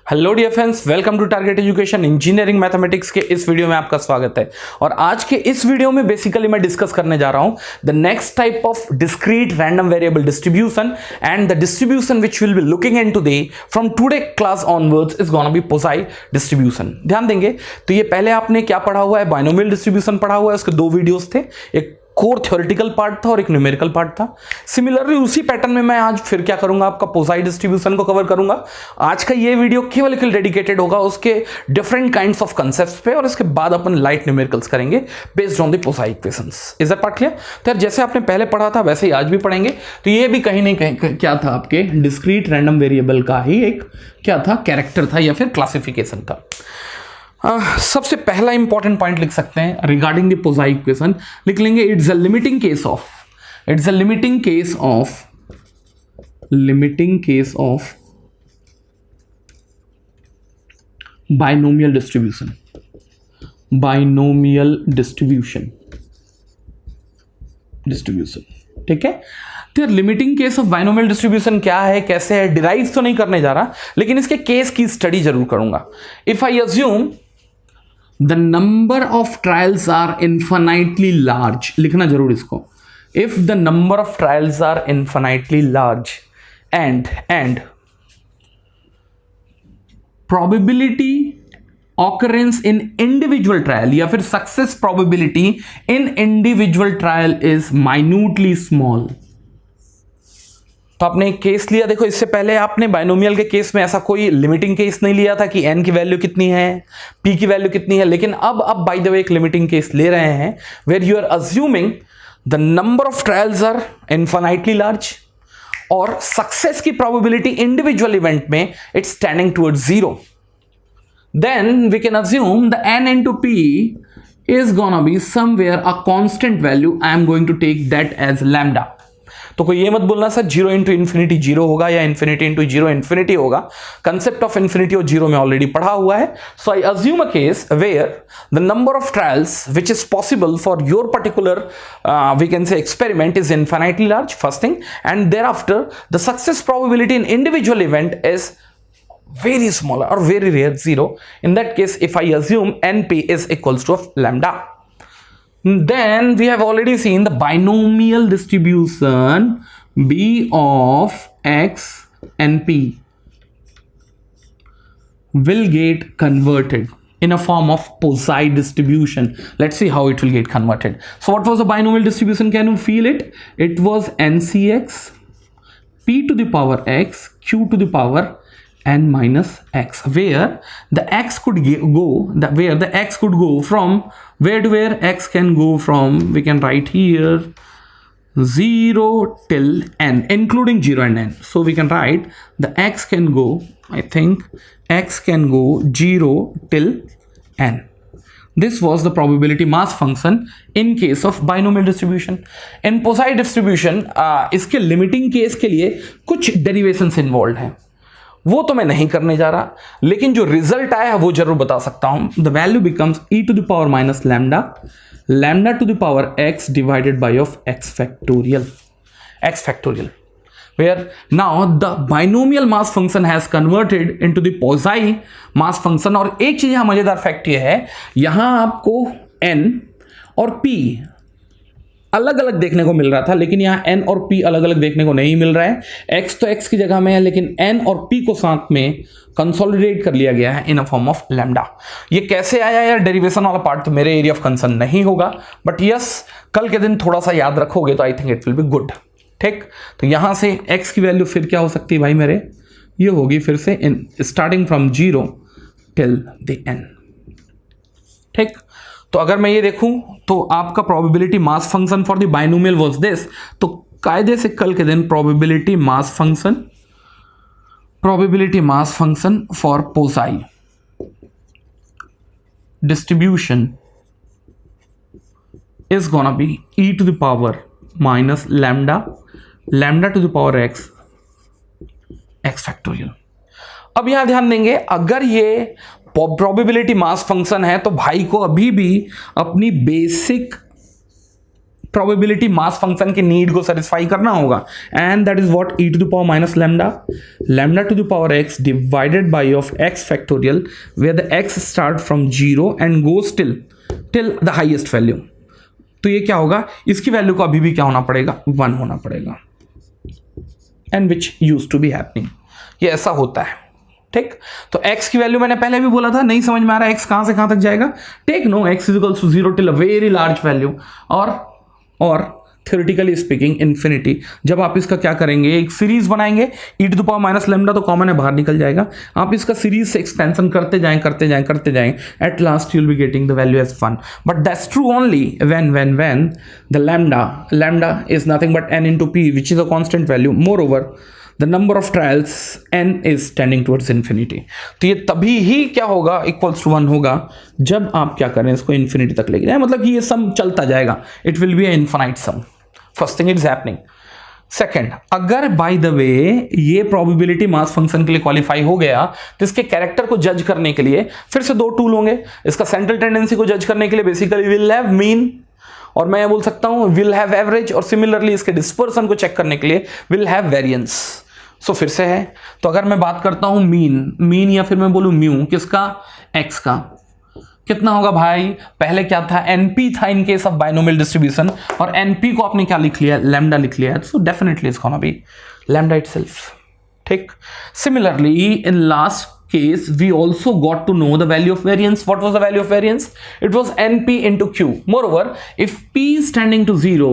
Hello dear friends, welcome to Target Education. Engineering mathematics के इस video में आपका स्वागत है। और आज के इस वीडियो में बेसिकली मैं डिस्कस करने जा रहा हूं the next type of discrete random variable distribution and the distribution which will be looking in today from today class onwards is gonna B पोसाई डिस्ट्रीब्यूशन। ध्यान देंगे तो ये पहले आपने क्या पढ़ा हुआ है, बाइनोमियल डिस्ट्रीब्यूशन पढ़ा हुआ है। उसके दो वीडियोस थे, एक कोर थ्योरेटिकल पार्ट था और एक न्यूमेरिकल पार्ट था। सिमिलरली उसी पैटर्न में मैं आज फिर क्या करूंगा, आपका पोसाई डिस्ट्रीब्यूशन को कवर करूंगा। आज का ये वीडियो केवल डेडिकेटेड होगा उसके डिफरेंट काइंड्स ऑफ कंसेप्ट्स पे, और इसके बाद अपन लाइट न्यूमेरिकल्स करेंगे बेस्ड ऑन द पोसाई equations. Is that part clear? तो यार जैसे आपने पहले पढ़ा था वैसे ही आज भी पढ़ेंगे। तो ये भी कहीं नहीं कहीं क्या था, आपके डिस्क्रीट रैंडम वेरिएबल का ही एक क्या था, कैरेक्टर था या फिर क्लासिफिकेशन था। सबसे पहला इंपॉर्टेंट पॉइंट लिख सकते हैं रिगार्डिंग द पोसाई इक्वेशन, लिख लेंगे it's a limiting case of binomial distribution. ठीक है, तो limiting case of binomial distribution क्या है, कैसे है, डिराइव तो नहीं करने जा रहा, लेकिन इसके केस की स्टडी जरूर करूंगा। If I assume the number of trials are infinitely large, लिखना जरूर इसको। if the number of trials are infinitely large and probability occurrence in individual trial या फिर success probability in individual trial is minutely small। तो आपने एक case लिया, देखो इससे पहले आपने बाइनोमियल के केस में ऐसा कोई लिमिटिंग केस नहीं लिया था कि n की वैल्यू कितनी है, p की वैल्यू कितनी है, लेकिन अब बाय द वे एक लिमिटिंग केस ले रहे हैं where you are assuming the number of trials are infinitely large और सक्सेस की प्रोबेबिलिटी इंडिविजुअल इवेंट में it's tending towards 0। Then we can assume the n into p is gonna be somewhere a constant value. I am going to take that as lambda। तो कोई ये मत बोलना sir 0 into infinity 0 होगा या infinity into 0 infinity होगा। Concept of infinity और 0 में ऑलरेडी पढ़ा हुआ है। So I assume a case where the number of trials which is possible for your particular we can say experiment is infinitely large, first thing, and there after the success probability in individual event is very small or very rare 0. In that case, if I assume np is equals to lambda, then we have already seen the binomial distribution b of x and p will get converted in a form of Posai distribution. Let's see how it will get converted. So what was the binomial distribution? Can you feel it? It was ncx p to the power x q to the power n minus x, where the x could go from where to where x can go from, we can write here 0 till n, including 0 and n. So we can write the x can go, I think x can go 0 till n. This was the probability mass function in case of binomial distribution. In Posai distribution इसके limiting case के लिए कुछ derivations involved हैं, वो तो मैं नहीं करने जा रहा, लेकिन जो रिजल्ट आया है वो जरूर बता सकता हूं। The value becomes e to the power minus lambda to the power x divided by of x factorial, where now the binomial mass function has converted into the Posai mass function। और एक चीज यहां मजेदार fact ये है, यहां आपको n और p अलग अलग देखने को मिल रहा था, लेकिन यहाँ n और p अलग अलग देखने को नहीं मिल रहा है। x तो x की जगह में है, लेकिन n और p को साथ में कंसोलिडेट कर लिया गया है इन अ फॉर्म ऑफ लैम्डा। ये कैसे आया यार, डेरिवेशन वाला पार्ट तो मेरे एरिया ऑफ कंसर्न नहीं होगा, बट यस कल के दिन थोड़ा सा याद रखोगे तो I think it will be good. ठीक, तो यहां से x की वैल्यू फिर क्या हो सकती है भाई मेरे, ये होगी फिर से इन starting from 0 till the n। ठीक, तो अगर मैं ये देखूं तो आपका probability mass function for the binomial was this, तो कायदे से कल के दिन probability mass function for Poisson distribution is gonna be e to the power minus lambda to the power x factorial. अब यहां ध्यान देंगे, अगर ये प्रोबेबिलिटी मास फंक्शन है तो भाई को अभी भी अपनी बेसिक प्रोबेबिलिटी मास फंक्शन के नीड को सेटिस्फाई करना होगा, and that is what e to the power minus lambda, lambda to the power x divided by of x factorial where the x start from 0 and goes till the highest value. तो ये क्या होगा, इसकी value को अभी भी क्या होना पड़ेगा, 1 होना पड़ेगा, and which use to be happening. ये ऐसा होता है, ठीक। तो x की वैल्यू मैंने पहले भी बोला था, नहीं समझ में आ रहा है x कहां से कहां तक जाएगा, take no x is equal to 0 till a very large value, और थ्योरेटिकली स्पीकिंग इन्फिनिटी। जब आप इसका क्या करेंगे, एक सीरीज बनाएंगे, e to the power minus lambda तो कॉमन है, बाहर निकल जाएगा, आप इसका सीरीज से एक्सपेंशन करते जाएं, at last you will be getting the value as 1, but that's true only when the lambda is nothing but n into p, which is a constant value. Moreover, the number of trials n is tending towards infinity. तो ये तभी ही क्या होगा, equals to 1 होगा जब आप क्या करें, इसको इन्फिनिटी तक लेके जाए, मतलब कि ये सम चलता जाएगा, it will be a infinite sum. First thing it is happening. Second, अगर बाय द वे ये प्रोबेबिलिटी मास फंक्शन के लिए क्वालिफाई हो गया, तो इसके कैरेक्टर को जज करने के लिए फिर से 2 टूल होंगे। इसका सेंट्रल टेंडेंसी को जज करने के लिए बेसिकली विल हैव मीन, और मैं बोल सकता हूं विल हैव एवरेज, और सिमिलरली इसके डिस्पर्सन को चेक करने के लिए विल हैव वेरिएंस। सो फिर से है, तो अगर मैं बात करता हूं मीन या फिर मैं बोलूं म्यू, किसका, x का, कितना होगा भाई, पहले क्या था, np था in case of binomial distribution, और np को आपने क्या लिख लिया, लैम्डा लिख लिया, so definitely it's gonna be lambda itself, ठीक। Similarly in last case we also got to know the value of variance. What was the value of variance? It was np into q. Moreover, if p is tending to 0,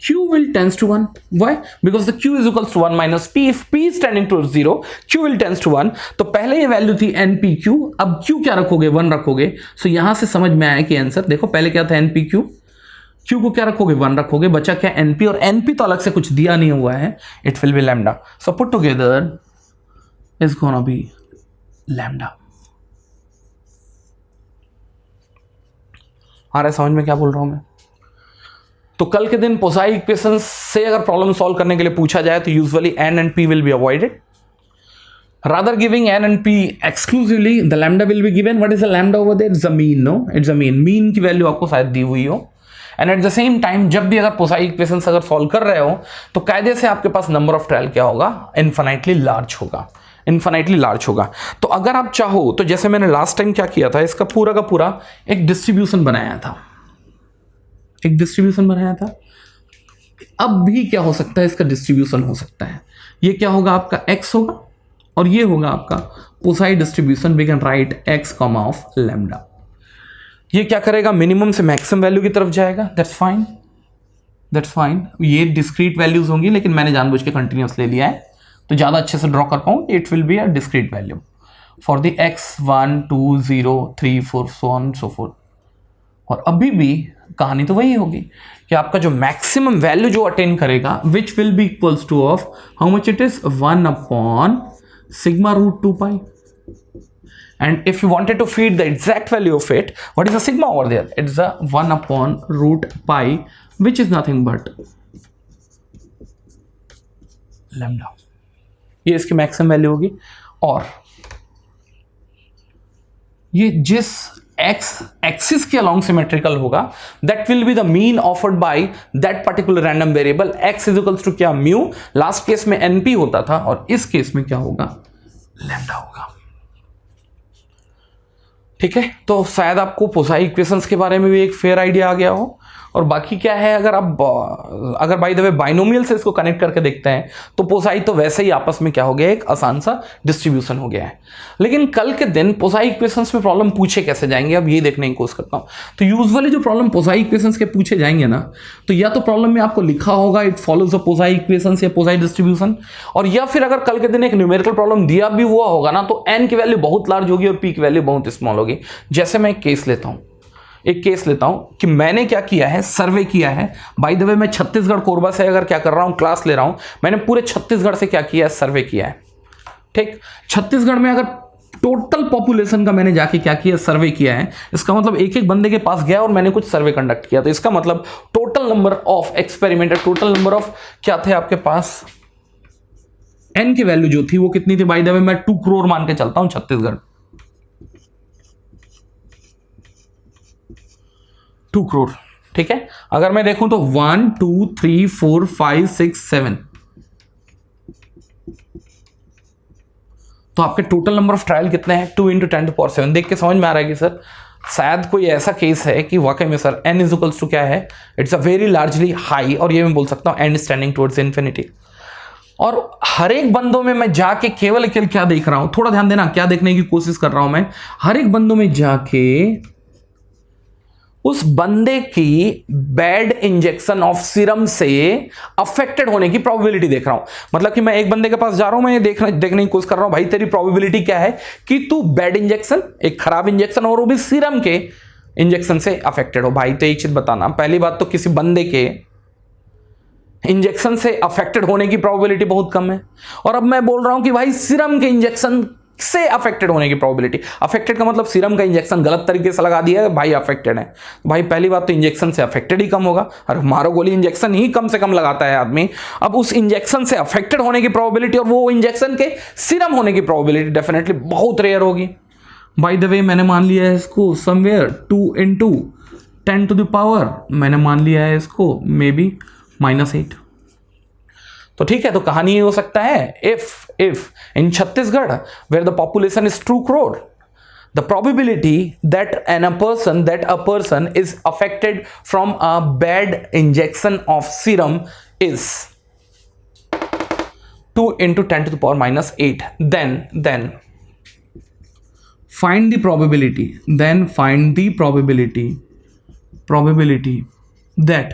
q will tends to 1. Why? Because the q is equals to 1 minus p. If p is tending to 0, q will tends to 1. तो पहले ये value थी npq, अब q क्या रखोगे, 1 रखोगे। सो यहां से समझ में आया कि आंसर देखो, पहले क्या था npq, q को क्या रखोगे, 1 रखोगे, बचा क्या np, और np तो अलग से कुछ दिया नहीं हुआ है, it will B lambda. So put together is gonna be lambda। आ रहा है समझ में क्या बोल रहा हूं मैं? तो कल के दिन पोसाई इक्वेशन से अगर प्रॉब्लम सॉल्व करने के लिए पूछा जाए तो usually n and p will be avoided. Rather giving n and p exclusively, the lambda will be given. What is the lambda over there? It's a mean, no? It's a mean. Mean की value आपको शायद दी हुई हो। And at the same time जब भी अगर पोसाई equation अगर सॉल्व कर रहे हो तो कायदे से आपके पास नंबर ऑफ ट्रायल क्या होगा, इन्फिनाइटली लार्ज होगा, इन्फिनाइटली लार्ज होगा। तो अगर आप चाहो तो जैसे मैंने लास्ट टाइम क्या किया था, इसका पूरा का पूरा एक डिस्ट्रीब्यूशन बनाया था, अब भी क्या हो सकता है, इसका डिस्ट्रीब्यूशन हो सकता है। ये क्या होगा, आपका x होगा, और ये होगा आपका Poisson distribution. We can write x comma of lambda. ये क्या करेगा, मिनिमम से मैक्सिमम वैल्यू की तरफ जाएगा, दैट्स फाइन। ये डिस्क्रीट वैल्यूज होंगी, लेकिन मैंने जानबूझ के कंटिन्यूअस ले लिया है तो ज़्यादा अच्छे से ड्रॉ कर पाऊँ। It will be a discrete value for the x 1 2 0 3 4 so on so forth। और अभी भी कहानी तो वही होगी कि आपका जो मैक्सिमम वैल्यू जो अटेन करेगा, which will be equals to of how much it is, 1 upon sigma root 2 pi. And if you wanted to feed the exact value of it, what is the sigma over there? It's a 1 upon root pi, which is nothing but lambda। ये इसकी maximum value होगी, और ये जिस x axis के along symmetrical होगा, that will be the mean offered by that particular random variable. x is equals to क्या, mu. Last case में np होता था, और इस केस में क्या होगा, लैम्डा होगा। ठीक है, तो शायद आपको पोसाई इक्वेशंस के बारे में भी एक फेयर आइडिया आ गया हो। और बाकी क्या है, अगर बाय द वे बाइनोमियल से इसको कनेक्ट करके देखते हैं तो पोसाई तो वैसे ही आपस में क्या हो गया, एक आसान सा डिस्ट्रीब्यूशन हो गया है। लेकिन कल के दिन पोसाई इक्वेशंस में प्रॉब्लम पूछे कैसे जाएंगे, अब ये देखने की कोशिश करता हूं। तो यूजुअली जो प्रॉब्लम पोसाई इक्वेशंस के पूछे जाएंगे ना, तो या तो प्रॉब्लम में आपको लिखा होगा इट फॉलोज अ पोसाई इक्वेशंस या पोसाई डिस्ट्रीब्यूशन, और या फिर अगर कल के दिन एक न्यूमेरिकल प्रॉब्लम दिया भी हुआ होगा ना, तो n की वैल्यू बहुत लार्ज होगी और p की वैल्यू बहुत स्मॉल होगी। जैसे मैं एक केस लेता हूं कि मैंने क्या किया है, सर्वे किया है। बाय द वे मैं छत्तीसगढ़ कोरबा से अगर क्या कर रहा हूं, क्लास ले रहा हूं, मैंने पूरे छत्तीसगढ़ से क्या किया है, सर्वे किया है। ठीक, छत्तीसगढ़ में अगर टोटल पॉपुलेशन का मैंने जाके क्या किया, सर्वे किया है, इसका मतलब एक एक बंदे के पास गया और मैंने कुछ सर्वे कंडक्ट किया, तो इसका मतलब total number of experiment, total number of क्या थे आपके पास, n की वैल्यू जो थी वो कितनी थी, बाय द वे मैं 2 करोड़ मान के चलता हूं छत्तीसगढ़, 2 करोड़। ठीक है, अगर मैं देखूं तो 1 2 3 4 5 6 7, तो आपके टोटल नंबर ऑफ ट्रायल कितने हैं? 2 × 10⁻⁷। देख के समझ में आ रहा है कि सर शायद कोई ऐसा केस है कि वाकई में सर n इज टू क्या है, it's a very largely high, और ये मैं बोल सकता हूं एंड स्टैंडिंग टुवर्ड्स इन्फिनिटी। और हर एक बंदों में मैं जाके केवल क्या देख रहा हूं, थोड़ा ध्यान देना, क्या देखने की कोशिश कर रहा हूं मैं, हर एक बंदों में जाके उस बंदे की बैड इंजेक्शन ऑफ सीरम से अफेक्टेड होने की प्रोबेबिलिटी देख रहा हूं। मतलब कि मैं एक बंदे के पास जा रहा हूं, मैं ये देखने की कोशिश कर रहा हूं, भाई तेरी प्रोबेबिलिटी क्या है कि तू बैड इंजेक्शन, एक खराब इंजेक्शन और वो भी सीरम के इंजेक्शन से अफेक्टेड हो। भाई तो एक चीज बताना, पहली बात तो किसी बंदे के इंजेक्शन से अफेक्टेड होने की प्रोबेबिलिटी बहुत कम है, और अब मैं बोल रहा हूं कि भाई सीरम के इंजेक्शन से अफेक्टेड होने की प्रोबेबिलिटी, अफेक्टेड का मतलब सीरम का इंजेक्शन गलत तरीके से लगा दिया है, भाई अफेक्टेड है। भाई पहली बात तो इंजेक्शन से अफेक्टेड ही कम होगा, और मारो गोली इंजेक्शन ही कम से कम लगाता है आदमी। अब उस इंजेक्शन से अफेक्टेड होने की प्रोबेबिलिटी और वो इंजेक्शन के सीरम होने की प्रोबेबिलिटी डेफिनेटली बहुत रेयर होगी। बाय द वे मैंने मान लिया है इसको समवेयर 2 × 10⁻, मैंने मान लिया है इसको मे बी -8। तो ठीक है, तो कहानी ये हो सकता है, if in Chhattisgarh where the population is 2 crore, the probability that a person is affected from a bad injection of serum is 2 × 10⁻⁸. Then find the probability that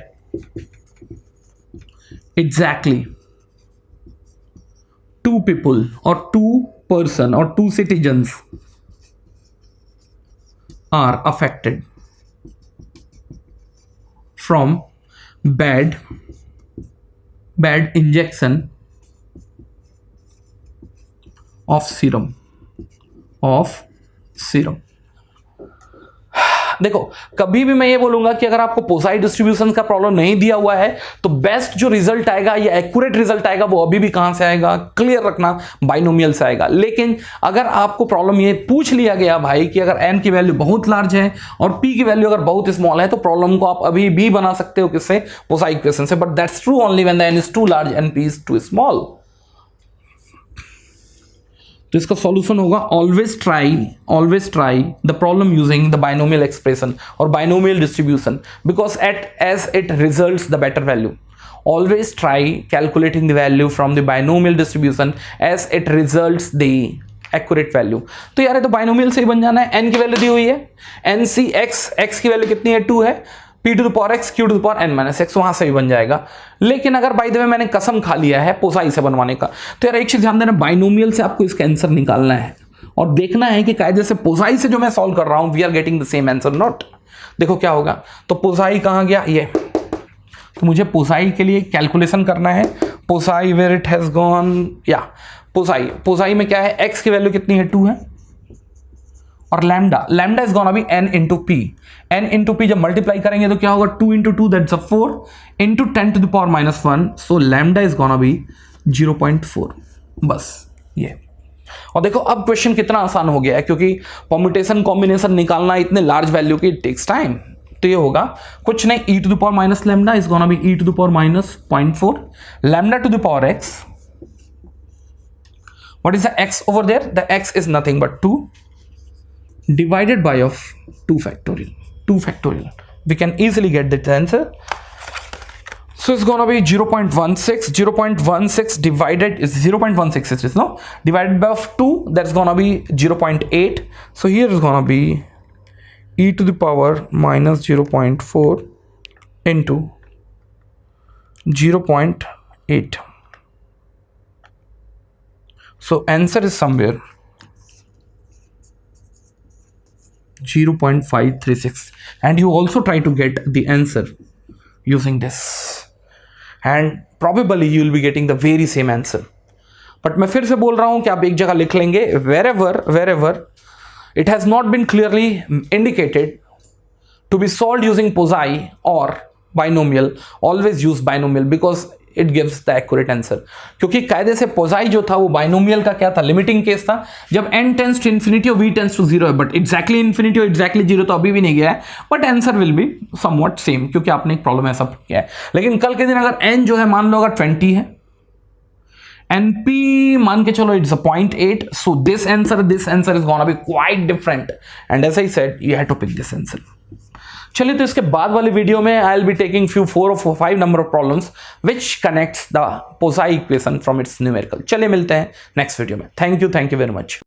exactly 2 people or 2 person or 2 citizens are affected from bad injection of serum. देखो, कभी भी मैं ये बोलूंगा कि अगर आपको पोसाई डिस्ट्रीब्यूशन का प्रॉब्लम नहीं दिया हुआ है तो बेस्ट जो रिजल्ट आएगा या एक्यूरेट रिजल्ट आएगा वो अभी भी कहां से आएगा, क्लियर रखना, बाइनोमियल से आएगा। लेकिन अगर आपको प्रॉब्लम ये पूछ लिया गया भाई कि अगर n की वैल्यू बहुत लार्ज है और p की वैल्यू अगर बहुत स्मॉल है, तो प्रॉब्लम को आप अभी भी बना सकते हो किससे, पोसाई इक्वेशन से, but that's true only when the n is too large and p is too small. तो इसका सॉल्यूशन होगा always try the problem using the binomial expression और binomial distribution, because as it results the better value. Always try calculating the value from the binomial distribution as it results the accurate value. तो यार ये तो binomial से ही बन जाना है, n की वैल्यू दी हुई है, x की वैल्यू कितनी है, 2 है, p⁻x q⁻n−x, वहां से भी बन जाएगा। लेकिन अगर बाय द वे मैंने कसम खा लिया है पोसाई से बनवाने का, तो यार एक चीज ध्यान देना, बाइनोमियल से आपको इसका आंसर निकालना है और देखना है कि कायदे से पोसाई से जो मैं सॉल्व कर रहा हूं we are getting the same answer not. देखो क्या होगा, तो पोसाई कहां गया, ये, तो मुझे पोसाई के लिए कैलकुलेशन करना है, पोसाई वेयर इट हैज गॉन, या पोसाई में क्या है, x की वैल्यू कितनी है, 2 है, और lambda is gonna B n × p जब मल्टीप्लाई करेंगे तो क्या होगा, 2 × 2 that's 4 × 10⁻⁻1, so lambda is gonna B 0.4। बस ये, और देखो अब क्वेश्चन कितना आसान हो गया है, क्योंकि परम्यूटेशन कॉम्बिनेशन निकालना इतने लार्ज वैल्यू की टेक्स टाइम। तो ये होगा कुछ नहीं, e⁻ lambda is gonna B e⁻⁴ lambda to the power x, what is the x over there, the x is nothing but 2 divided by of 2 factorial. We can easily get the answer. So it's gonna be 0.16 divided is 0.16 it is, no, divided by of 2, that's gonna be 0.8. so here is gonna be e⁻⁻0.4 into 0.8. so answer is somewhere 0.536, and you also try to get the answer using this, and probably you will be getting the very same answer. but मैं फिर से बोल रहा हूं कि आप एक जगह लिख लेंगे, wherever it has not been clearly indicated to be solved using posi or binomial, always use binomial, because it gives the accurate answer, क्योंकि कायदे से पोजाई जो था वो बाइनोमियल का क्या था, लिमिटिंग केस था, जब n टेंस टू इन्फिनिटी और v टेंस टू 0 है, बट एग्जैक्टली इन्फिनिटी और एग्जैक्टली 0 तो अभी भी नहीं गया है, but answer will be somewhat same, क्योंकि आपने एक प्रॉब्लम ऐसा किया है। लेकिन कल के दिन अगर n जो है मान लो अगर 20 है, np मान के चलो it's 0.8, so this answer is gonna be quite different, and as I said you have to pick this answer. चलिए, तो इसके बाद वाली वीडियो में I will be taking 4 or 5 number of problems which connects the Poisson equation from its numerical. चलिए मिलते हैं next video में। Thank you very much.